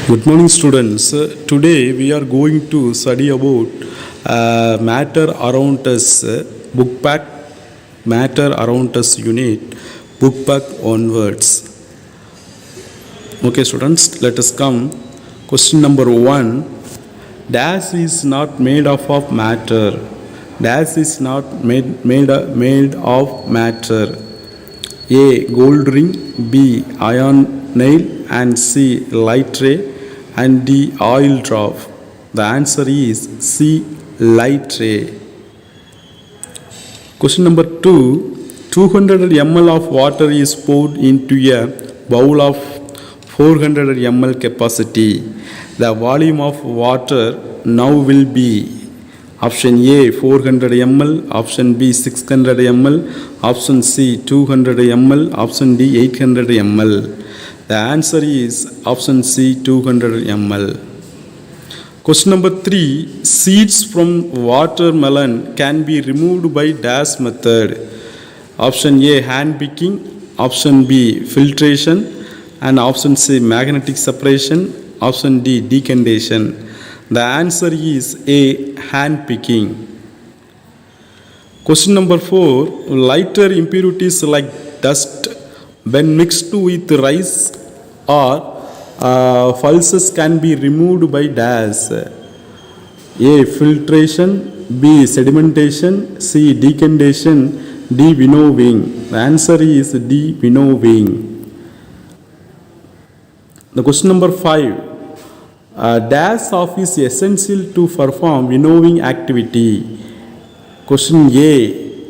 Good morning, students. Today we are going to study about matter around us, book back, matter around us unit, book back onwards. Okay, students, let us come. Question number 1. Dash is not made up of matter. Dash is not made of matter. A. Gold ring. B. Iron nail. And C. Light ray. And D. Oil drop. The answer is C. Light ray. Question number 2. 200 ml of water is poured into a bowl of 400 ml capacity. The volume of water now will be option A 400 ml, option B 600 ml, option C 200 ml, option D 800 ml. The answer is option C 200 ml. Question number 3. Seeds from watermelon can be removed by dash method. Option A hand picking, option B filtration, and option C magnetic separation, option D decantation. The answer is A hand picking. Question number 4. Lighter impurities like dust when mixed with rice or pulses can be removed by dash. A filtration, B sedimentation, C decantation, D winnowing. The answer is D winnowing. The question number 5. Dash off is essential to perform winnowing activity. Question A.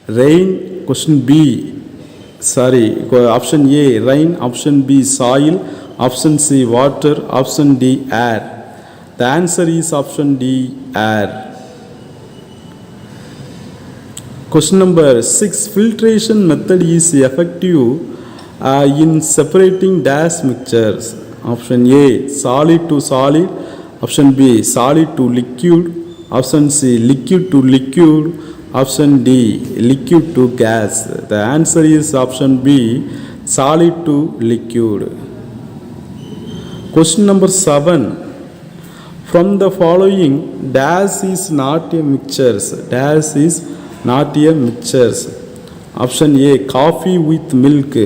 Rain. Option A rain, option B soil, option C water, option D air. The answer is option D air. Question number 6. Filtration method is effective in separating dash mixtures. Option A solid to solid, option B solid to liquid, option C liquid to liquid, option D liquid to gas. The answer is option B solid to liquid. Question number 7. From the following, dash is not a mixture. Dash is not a mixture. Option A coffee with milk,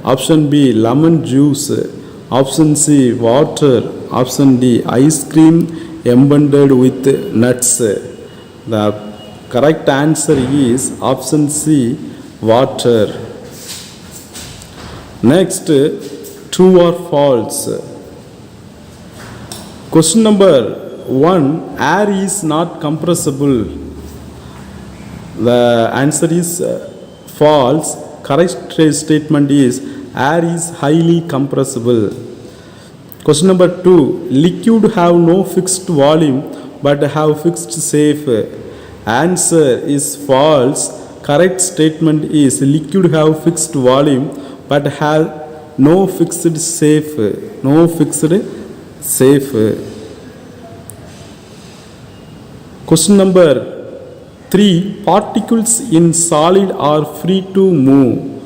option B lemon juice, option C water, option D ice cream embedded with nuts. The correct answer is option C water. Next, true or false. Question number 1. Air is not compressible. The answer is false. Correct statement is air is highly compressible. Question number 2. Liquid have no fixed volume but have fixed shape. Answer is false. Correct statement is liquid have fixed volume but have no fixed shape. Question number 3. Particles in solid are free to move.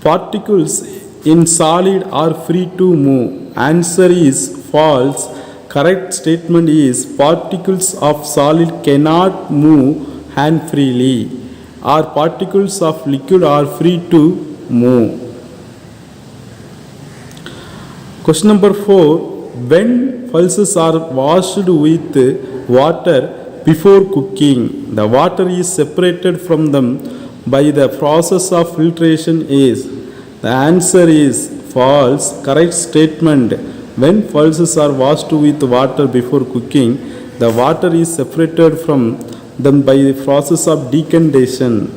Particles in solid are free to move. Answer is false. Correct statement is particles of solid cannot move hand freely, or particles of liquid are free to move. Question number 4. When pulses are washed with water before cooking, the water is separated from them by the process of filtration is. The answer is false. Correct statement. When pulses are washed with water before cooking, the water is separated from them by the process of decantation.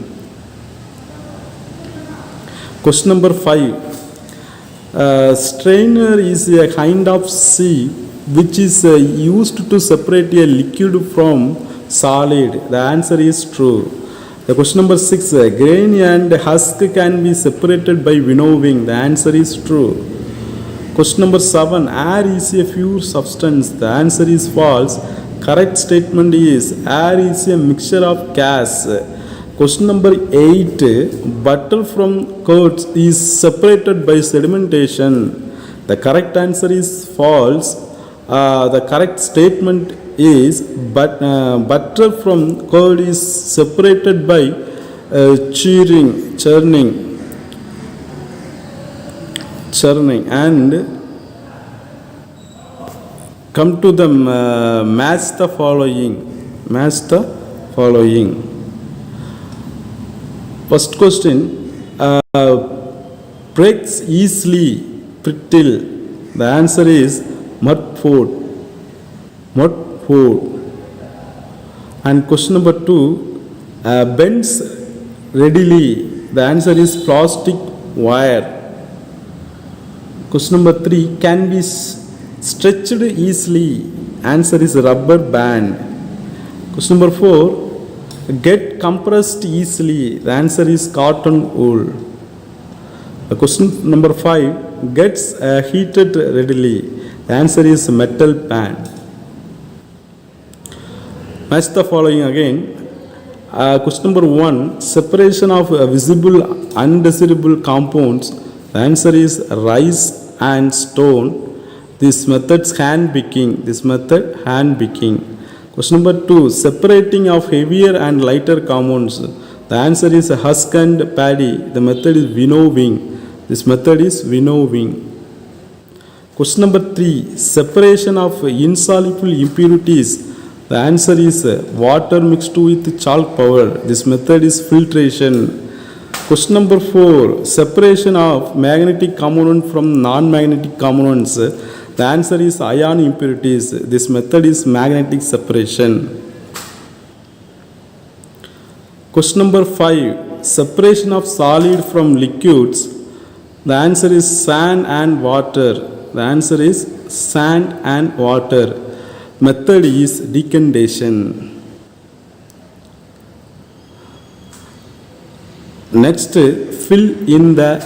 Question number 5. Strainer is a kind of sieve which is used to separate a liquid from solid. The answer is true. The question number 6. Grain and husk can be separated by winnowing. The answer is true. Question number 7. Air is a pure substance. The answer is false. Correct statement is air is a mixture of gas. Question number 8. Butter from curds is separated by sedimentation. The correct answer is false. The correct statement is butter from curd is separated by churning, and come to the match the following. Match the following. First question, breaks easily, brittle. The answer is mudford. And question number 2, bends readily. The answer is plastic wire. Question number 3, can be stretched easily. Answer is rubber band. Question number 4, get compressed easily. The answer is cotton wool. Question number 5, gets heated readily. The answer is metal pan. Match the following again. Question number 1, separation of visible undesirable compounds. The answer is rice and stone. This method hand picking. Question number 2, separating of heavier and lighter compounds. The answer is husk and paddy. The method is winnowing. This method is winnowing. Question number 3, separation of insoluble impurities. The answer is water mixed with chalk powder. This method is filtration. Question number 4, separation of magnetic component from non-magnetic components. The answer is ion impurities. This method is magnetic separation. Question number 5, separation of solid from liquids. The answer is sand and water. Method is decantation. Next, fill in the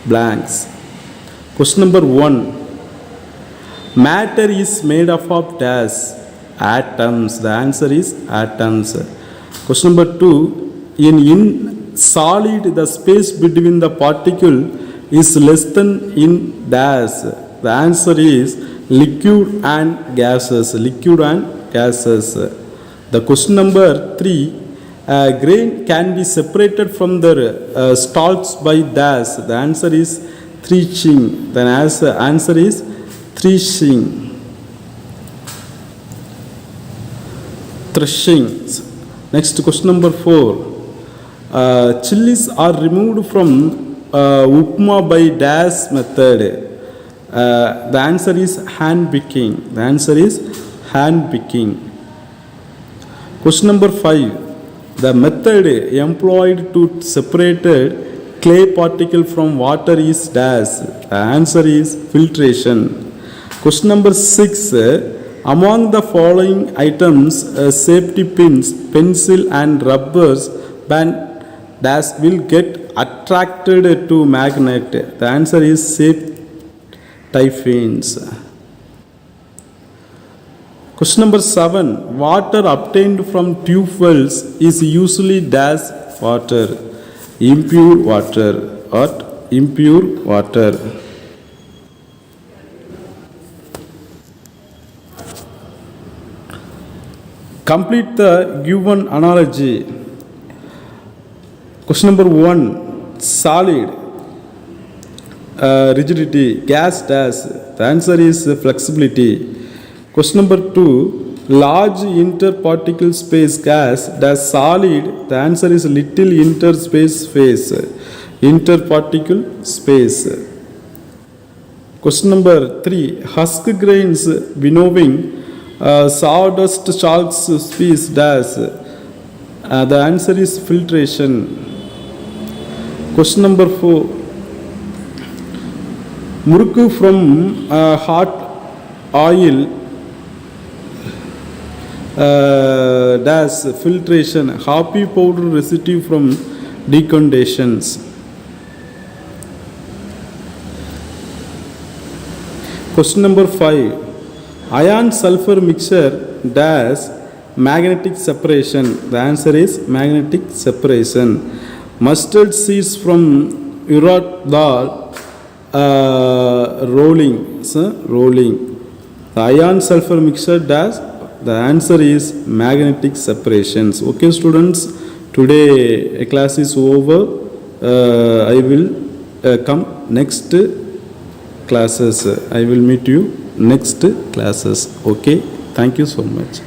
blanks. Question number 1, matter is made up of dash. Atoms. The answer is atoms. Question number 2, in solid the space between the particle is less than in dash. The answer is liquid and gases. The question number 3, grain can be separated from the stalks by dash. The answer is threshing. The answer is threshing. Next, question number 4, chilies are removed from upma by dash method. The answer is hand picking. Question number 5, the method employed to separate clay particle from water is dash. The answer is filtration. Question number 6, among the following items, safety pins, pencil and rubbers band dash will get attracted to magnet. The answer is safety pins. Question number 7, water obtained from tube wells is usually dash water. Impure water. Complete the given analogy. Question number 1, solid, rigidity, gas dash. The answer is flexibility. Question number 2, large interparticle space gas dash solid. The answer is little interparticle space. Question number 3, husk grains winnowing, sawdust chalks space dash. The answer is filtration. Question number 4, murukku from hot oil dash filtration. Hoppy powder residue from decantations. Question number 5, iron sulfur mixture dash magnetic separation. The answer is magnetic separation. Mustard seeds from urad dal rolling. So, rolling. The iron sulfur mixture does. The answer is magnetic separations. Okay, students. Today class is over. I will come next classes. I will meet you next classes. Okay. Thank you so much.